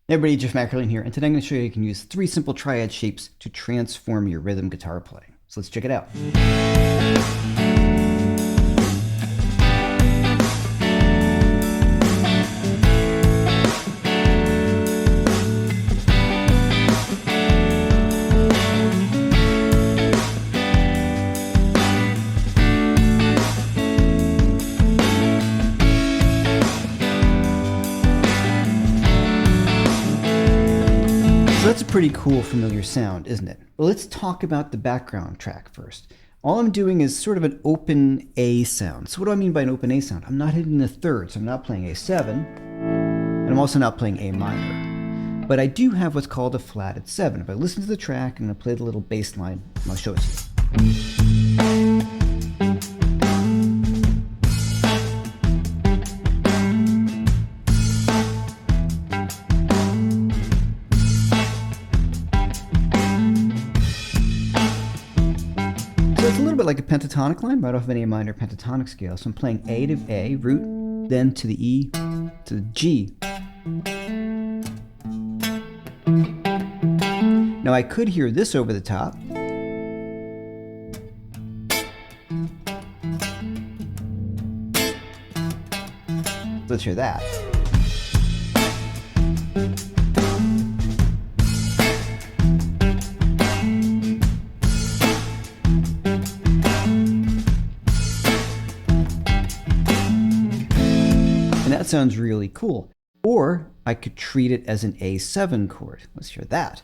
Hey everybody, Jeff Mackerlin here, and today I'm going to show you how you can use 3 simple triad shapes to transform your rhythm guitar playing. So let's check it out. So that's a pretty cool familiar sound, isn't it? Well, let's talk about the background track first. All I'm doing is sort of an open A sound. So what do I mean by an open A sound? I'm not hitting the third, so I'm not playing A7, and I'm also not playing A minor. But I do have what's called a flatted 7. If I listen to the track, I'm going to play the little bass line, and I'll show it to you. So it's a little bit like a pentatonic line, right off of an A minor pentatonic scale. So I'm playing A to A, root, then to the E, to the G. Now I could hear this over the top. Let's hear that. And that sounds really cool. Or I could treat it as an A7 chord. Let's hear that.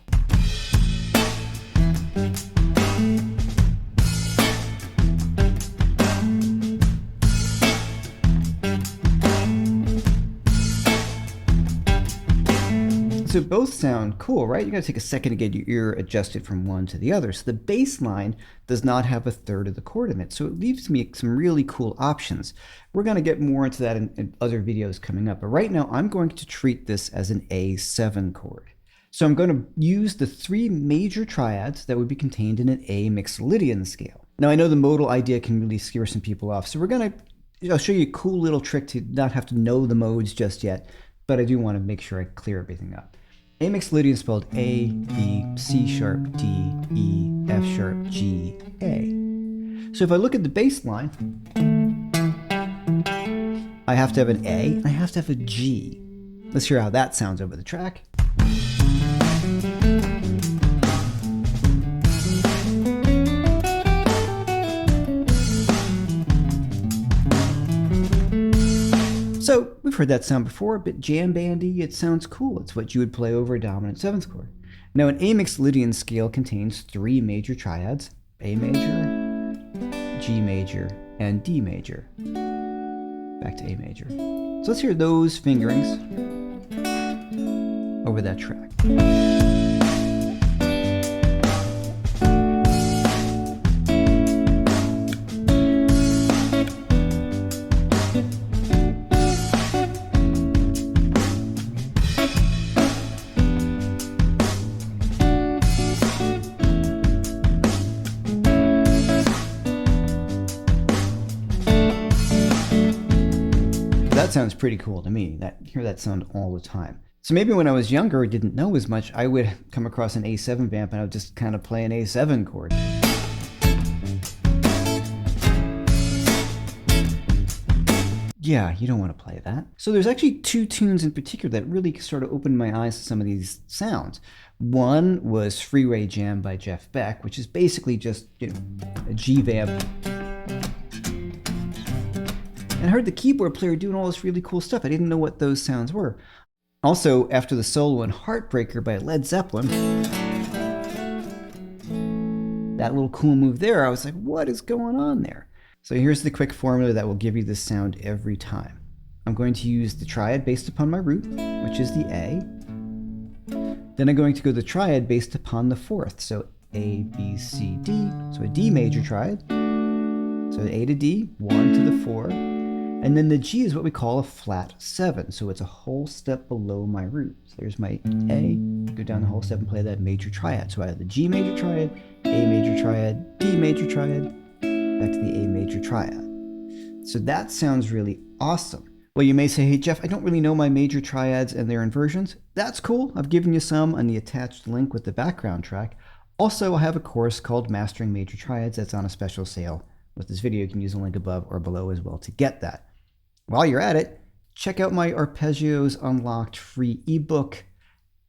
So both sound cool, right? You gotta take a second to get your ear adjusted from one to the other. So the bass line does not have a third of the chord in it. So it leaves me some really cool options. We're gonna get more into that in other videos coming up. But right now, I'm going to treat this as an A7 chord. So I'm gonna use the 3 major triads that would be contained in an A Mixolydian scale. Now I know the modal idea can really scare some people off. So I'll show you a cool little trick to not have to know the modes just yet, but I do wanna make sure I clear everything up. A Mixolydian is spelled A, B, C sharp, D, E, F sharp, G, A. So if I look at the bass line, I have to have an A, and I have to have a G. Let's hear how that sounds over the track. So we've heard that sound before, a bit jam bandy. It sounds cool. It's what you would play over a dominant 7th chord. Now an A Mixolydian scale contains 3 major triads: A major, G major, and D major. Back to A major. So let's hear those fingerings over that track. That sounds pretty cool to me. I hear that sound all the time. So maybe when I was younger, I didn't know as much, I would come across an A7 vamp and I would just kind of play an A7 chord. Yeah, you don't want to play that. So there's actually 2 tunes in particular that really sort of opened my eyes to some of these sounds. One was Freeway Jam by Jeff Beck, which is basically just, a G vamp. And I heard the keyboard player doing all this really cool stuff. I didn't know what those sounds were. Also, after the solo in Heartbreaker by Led Zeppelin, that little cool move there, I was like, what is going on there? So here's the quick formula that will give you this sound every time. I'm going to use the triad based upon my root, which is the A. Then I'm going to go the triad based upon the 4th, so A, B, C, D. So a D major triad. So A to D, 1 to the 4. And then the G is what we call a flat 7. So it's a whole step below my root. So there's my A, go down the whole step and play that major triad. So I have the G major triad, A major triad, D major triad, back to the A major triad. So that sounds really awesome. Well, you may say, hey, Jeff, I don't really know my major triads and their inversions. That's cool. I've given you some on the attached link with the background track. Also, I have a course called Mastering Major Triads that's on a special sale. With this video, you can use the link above or below as well to get that. While you're at it, check out my Arpeggios Unlocked free ebook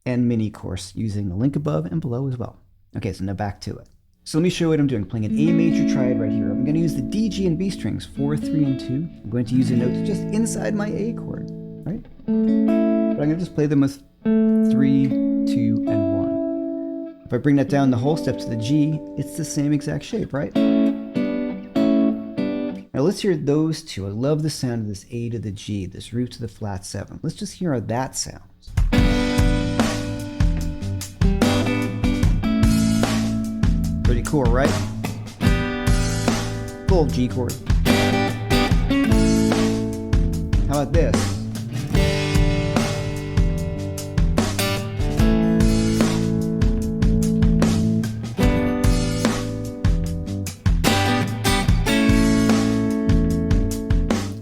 and mini course using the link above and below as well. Okay, so now back to it. So let me show you what I'm doing. I'm playing an A major triad right here. I'm going to use the D, G, and B strings, 4, 3, and 2. I'm going to use the notes just inside my A chord, right? But I'm going to just play them with 3, 2, and 1. If I bring that down the whole step to the G, it's the same exact shape, right? Now let's hear those two. I love the sound of this A to the G, this root to the flat 7. Let's just hear how that sounds. Pretty cool, right? Full G chord. How about this?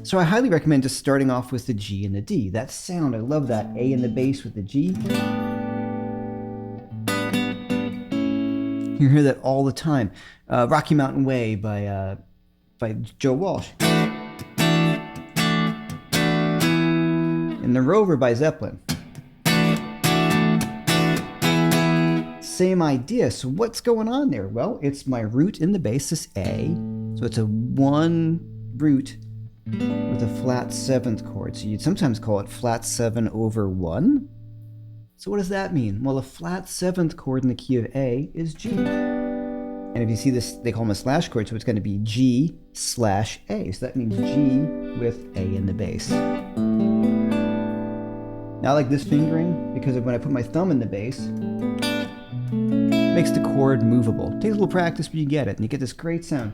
So I highly recommend just starting off with the G and the D. That sound, I love that. A in the bass with the G. You hear that all the time. Rocky Mountain Way by Joe Walsh. And The Rover by Zeppelin. Same idea. So what's going on there? Well, it's my root in the bass, this A. So it's a 1 root with a flat 7th chord. So you'd sometimes call it flat 7 over 1. So what does that mean? Well, a flat 7th chord in the key of A is G. And if you see this, they call them a slash chord, so it's going to be G slash A. So that means G with A in the bass. Now I like this fingering because when I put my thumb in the bass, it makes the chord movable. It takes a little practice, but you get it, and you get this great sound.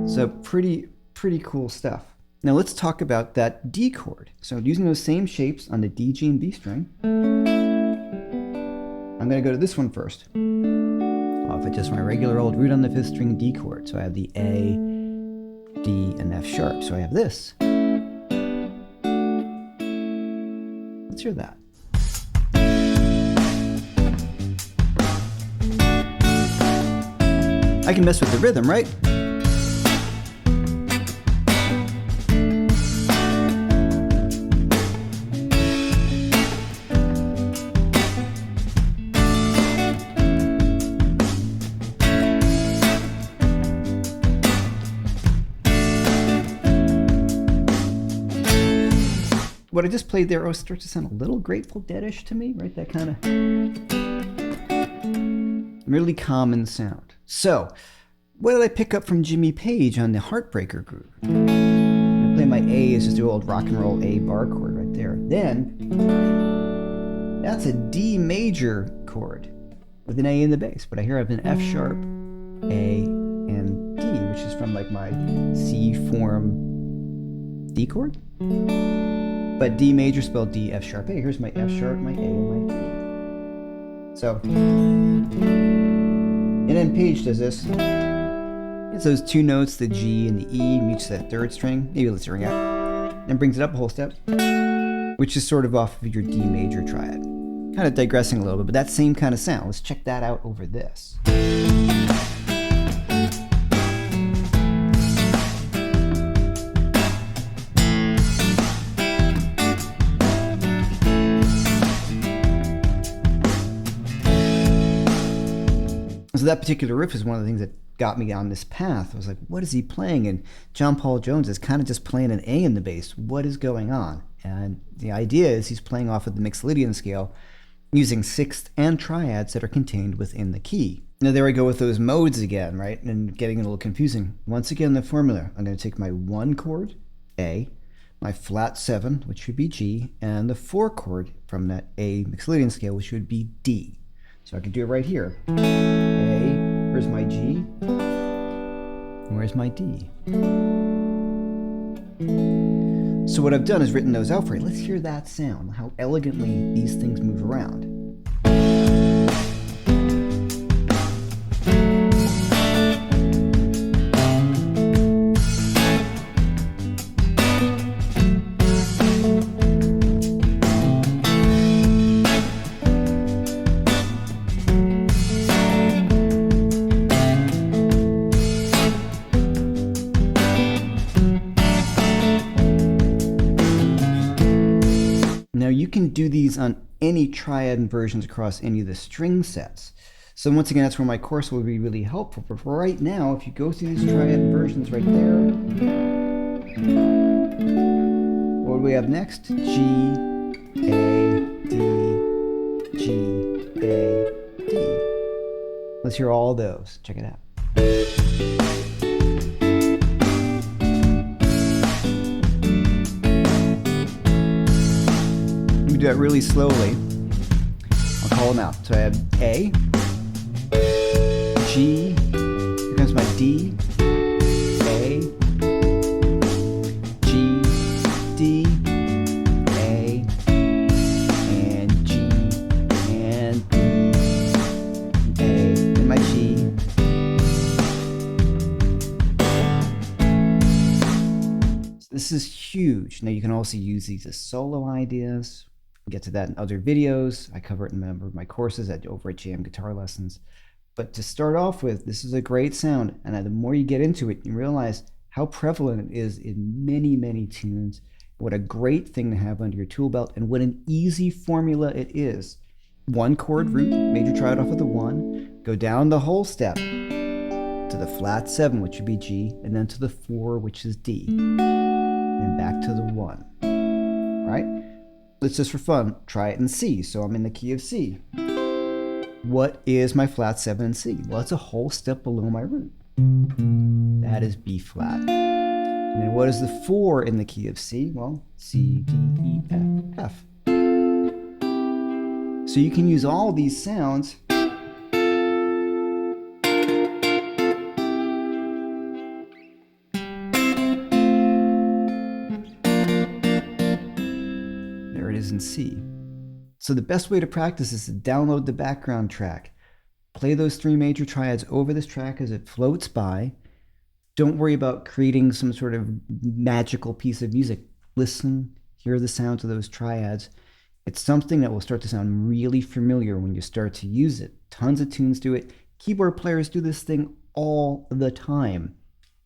So pretty cool stuff. Now let's talk about that D chord. So using those same shapes on the D, G, and B string, I'm going to go to this one first. Off at just my regular old root on the 5th string D chord. So I have the A, D, and F sharp. So I have this. Let's hear that. I can mess with the rhythm, right? What I just played there starts to sound a little Grateful Dead-ish to me, right? That kind of really common sound. So, what did I pick up from Jimmy Page on the Heartbreaker groove? I play my A as just the old rock and roll A bar chord right there. Then, that's a D major chord with an A in the bass. But I hear I have an F sharp, A, and D, which is from like my C form D chord. But D major spelled D, F sharp, A. Here's my F sharp, my A, and my D. So, and then Page does this. It's those two notes, the G and the E, meets that 3rd string. Maybe let's ring out. And brings it up a whole step, which is sort of off of your D major triad. Kind of digressing a little bit, but that same kind of sound. Let's check that out over this. So that particular riff is one of the things that got me on this path. I was like, what is he playing? And John Paul Jones is kind of just playing an A in the bass. What is going on? And the idea is he's playing off of the Mixolydian scale using 6th and triads that are contained within the key. Now there we go with those modes again, right? And getting a little confusing. Once again, the formula. I'm going to take my 1 chord, A, my flat 7, which would be G, and the 4 chord from that A Mixolydian scale, which would be D. So I can do it right here. A, where's my G? And where's my D? So what I've done is written those out for you. Let's hear that sound, how elegantly these things move around. do these on any triad inversions across any of the string sets. So once again, that's where my course will be really helpful. But for right now, if you go through these triad inversions right there, what do we have next? G, A, D, G, A, D. Let's hear all those. Check it out. We do that really slowly. I'll call them out. So I have A, G, here comes my D, A, G, D, A, and G, and B, A, and my G. So this is huge. Now you can also use these as solo ideas. We'll get to that in other videos. I cover it in a number of my courses over at Jam Guitar Lessons. But to start off with, this is a great sound, and the more you get into it, you realize how prevalent it is in many, many tunes. What a great thing to have under your tool belt, and what an easy formula it is. One chord root, major triad off of the 1, go down the whole step to the flat 7, which would be G, and then to the 4, which is D, and back to the 1. All right? Let's just for fun try it in C. So I'm in the key of C. What is my flat 7 in C? Well, it's a whole step below my root. That is B flat. And then what is the 4 in the key of C? Well, C, D, E, F, F. So you can use all these sounds there it is in C. So the best way to practice is to download the background track. Play those 3 major triads over this track as it floats by. Don't worry about creating some sort of magical piece of music. Listen, hear the sounds of those triads. It's something that will start to sound really familiar when you start to use it. Tons of tunes do it. Keyboard players do this thing all the time.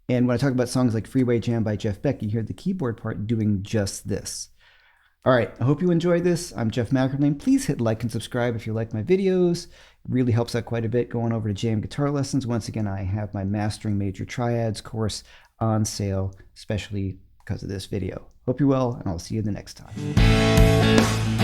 And when I talk about songs like Freeway Jam by Jeff Beck, you hear the keyboard part doing just this. All right, I hope you enjoyed this. I'm Jeff McErlane. Please hit like and subscribe if you like my videos. It really helps out quite a bit going over to Jam Guitar Lessons. Once again, I have my Mastering Major Triads course on sale, especially because of this video. Hope you're well, and I'll see you the next time.